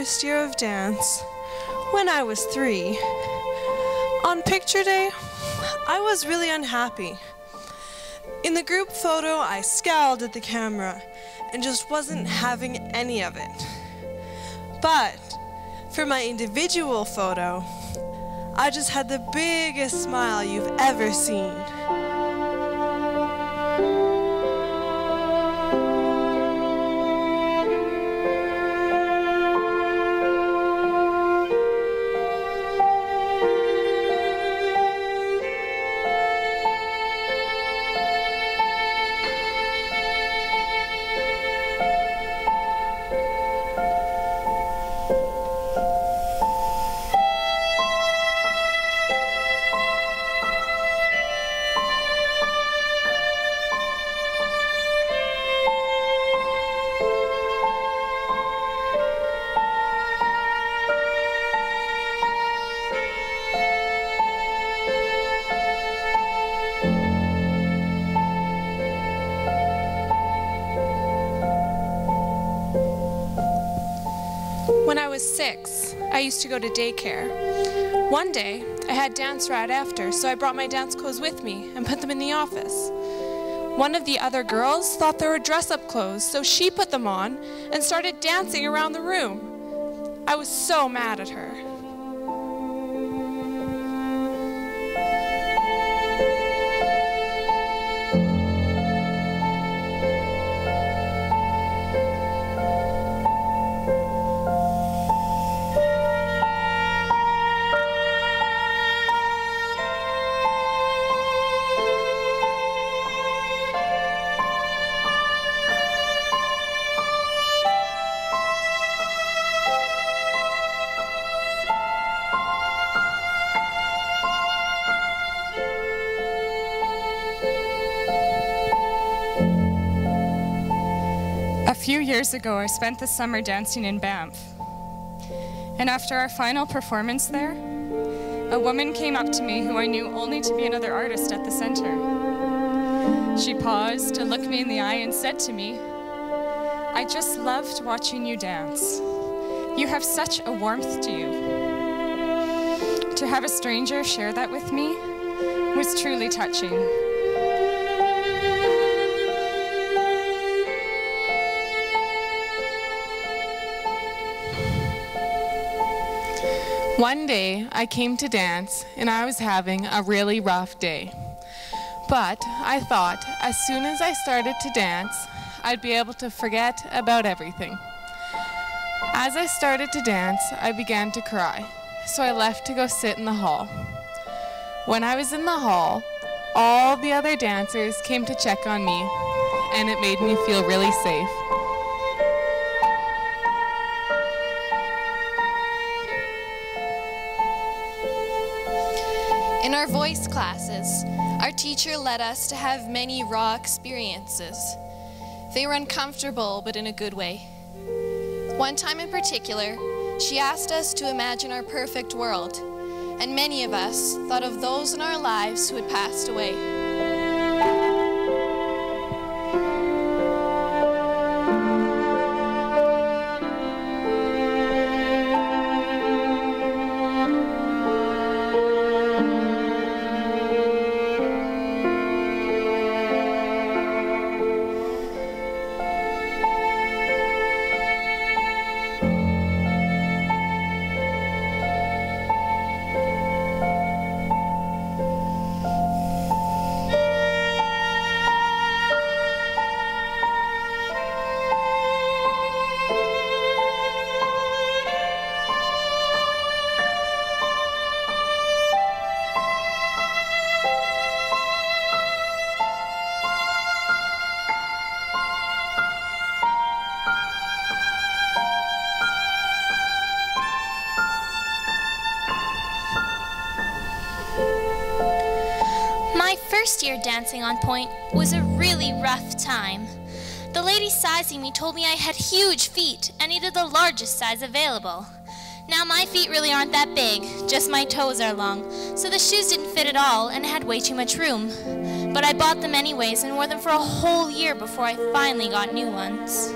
first year of dance, when I was 3. On picture day, I was really unhappy. In the group photo, I scowled at the camera and just wasn't having any of it. But for my individual photo, I just had the biggest smile you've ever seen. When I was 6, I used to go to daycare. One day, I had dance right after, so I brought my dance clothes with me and put them in the office. One of the other girls thought they were dress-up clothes, so she put them on and started dancing around the room. I was so mad at her. A few years ago, I spent the summer dancing in Banff. And after our final performance there, a woman came up to me who I knew only to be another artist at the center. She paused and looked me in the eye and said to me, "I just loved watching you dance. You have such a warmth to you." To have a stranger share that with me was truly touching. One day, I came to dance, and I was having a really rough day. But I thought, as soon as I started to dance, I'd be able to forget about everything. As I started to dance, I began to cry, so I left to go sit in the hall. When I was in the hall, all the other dancers came to check on me, and it made me feel really safe. In our voice classes, our teacher led us to have many raw experiences. They were uncomfortable, but in a good way. One time in particular, she asked us to imagine our perfect world, and many of us thought of those in our lives who had passed away. First year dancing on point was a really rough time. The lady sizing me told me I had huge feet and needed the largest size available. Now my feet really aren't that big, just my toes are long, so the shoes didn't fit at all and had way too much room. But I bought them anyways and wore them for a whole year before I finally got new ones.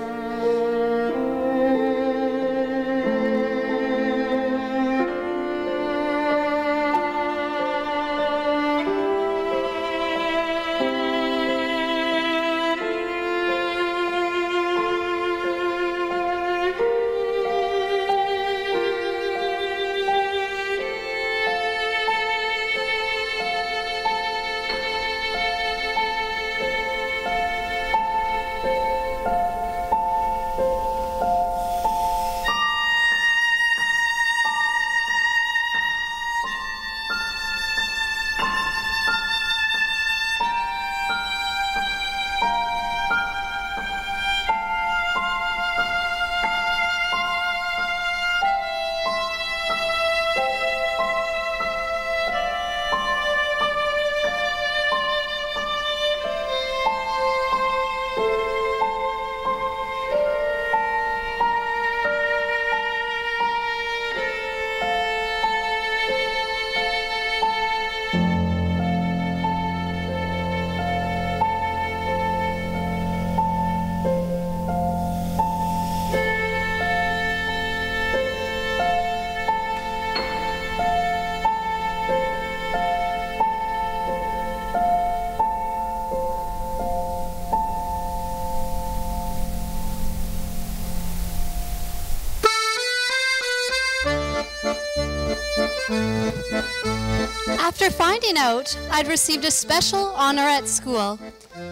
After finding out I'd received a special honor at school,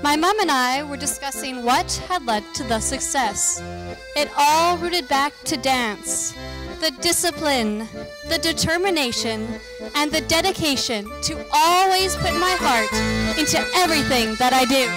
my mom and I were discussing what had led to the success. It all rooted back to dance. The discipline, the determination, and the dedication to always put my heart into everything that I do.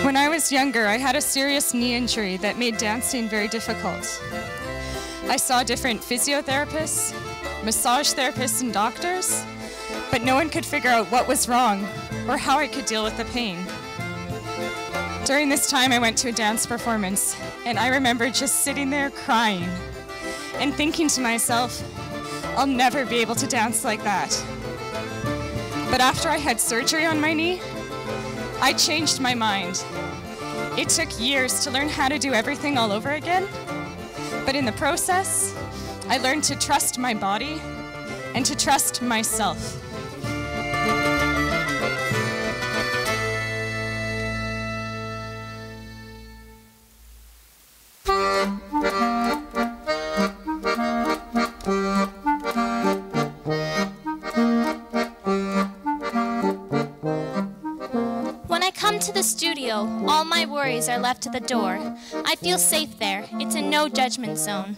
When I was younger, I had a serious knee injury that made dancing very difficult. I saw different physiotherapists, massage therapists, and doctors, but no one could figure out what was wrong or how I could deal with the pain. During this time, I went to a dance performance, and I remember just sitting there crying and thinking to myself, I'll never be able to dance like that. But after I had surgery on my knee, I changed my mind. It took years to learn how to do everything all over again, but in the process, I learned to trust my body and to trust myself. To the studio, all my worries are left at the door. I feel safe there. It's a no judgment zone.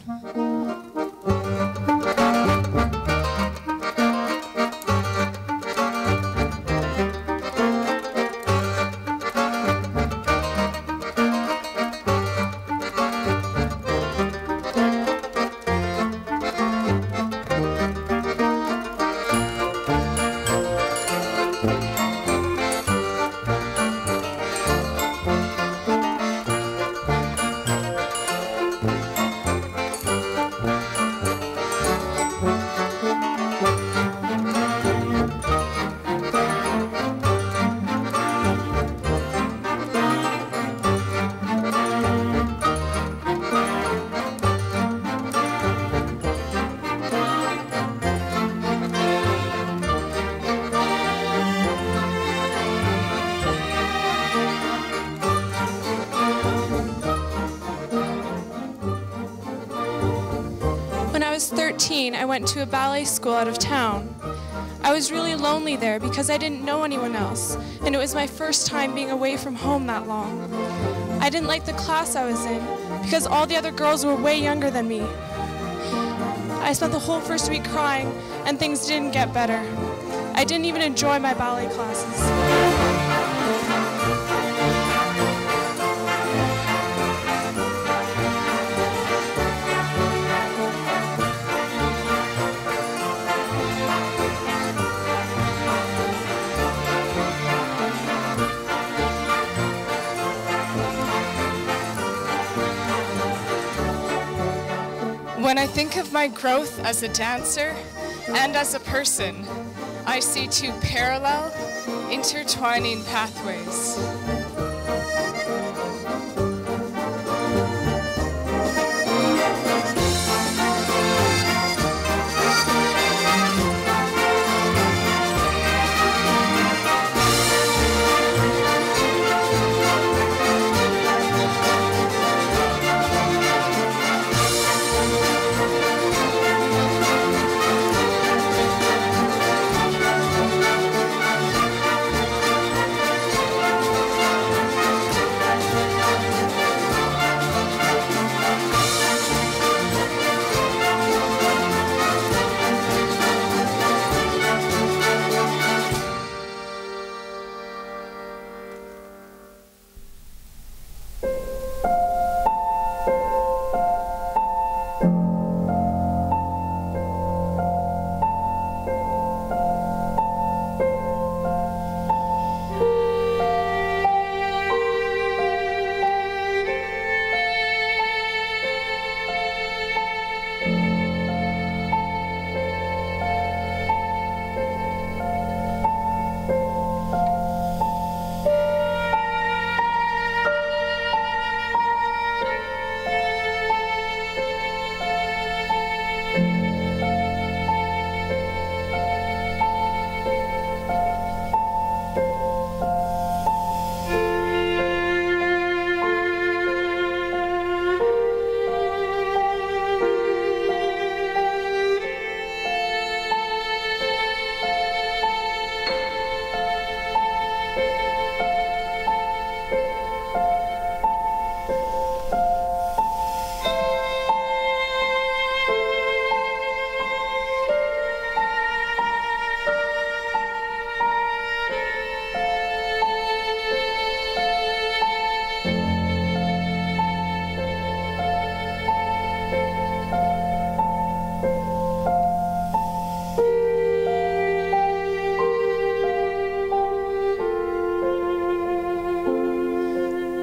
When I was 13, I went to a ballet school out of town. I was really lonely there because I didn't know anyone else, and it was my first time being away from home that long. I didn't like the class I was in because all the other girls were way younger than me. I spent the whole first week crying, and things didn't get better. I didn't even enjoy my ballet classes. When I think of my growth as a dancer and as a person, I see two parallel, intertwining pathways.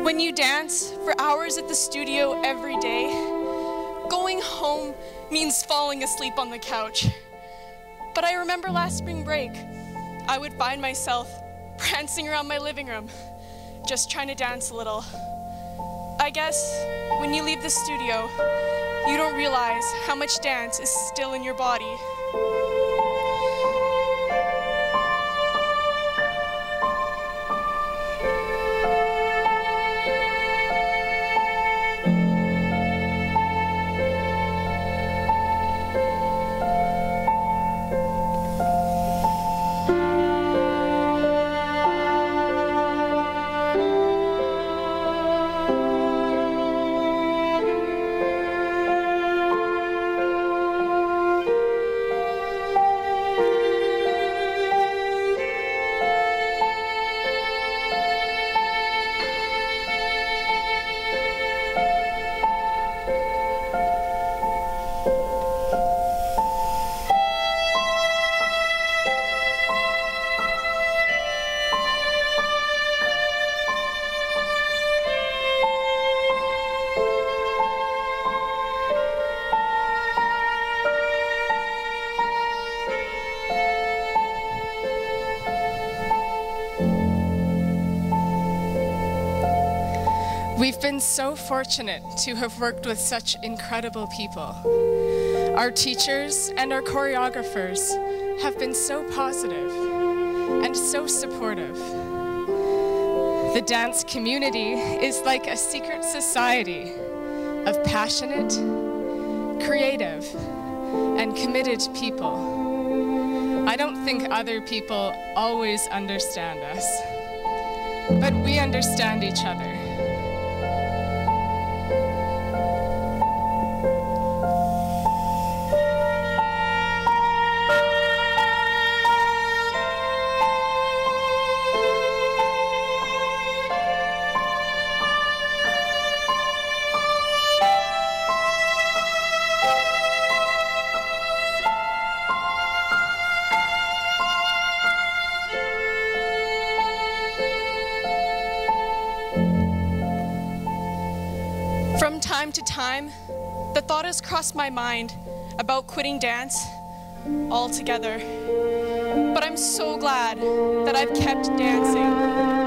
When you dance for hours at the studio every day, going home means falling asleep on the couch. But I remember last spring break, I would find myself prancing around my living room, just trying to dance a little. I guess when you leave the studio, you don't realize how much dance is still in your body. We've been so fortunate to have worked with such incredible people. Our teachers and our choreographers have been so positive and so supportive. The dance community is like a secret society of passionate, creative, and committed people. I don't think other people always understand us, but we understand each other. From time to time, the thought has crossed my mind about quitting dance altogether. But I'm so glad that I've kept dancing.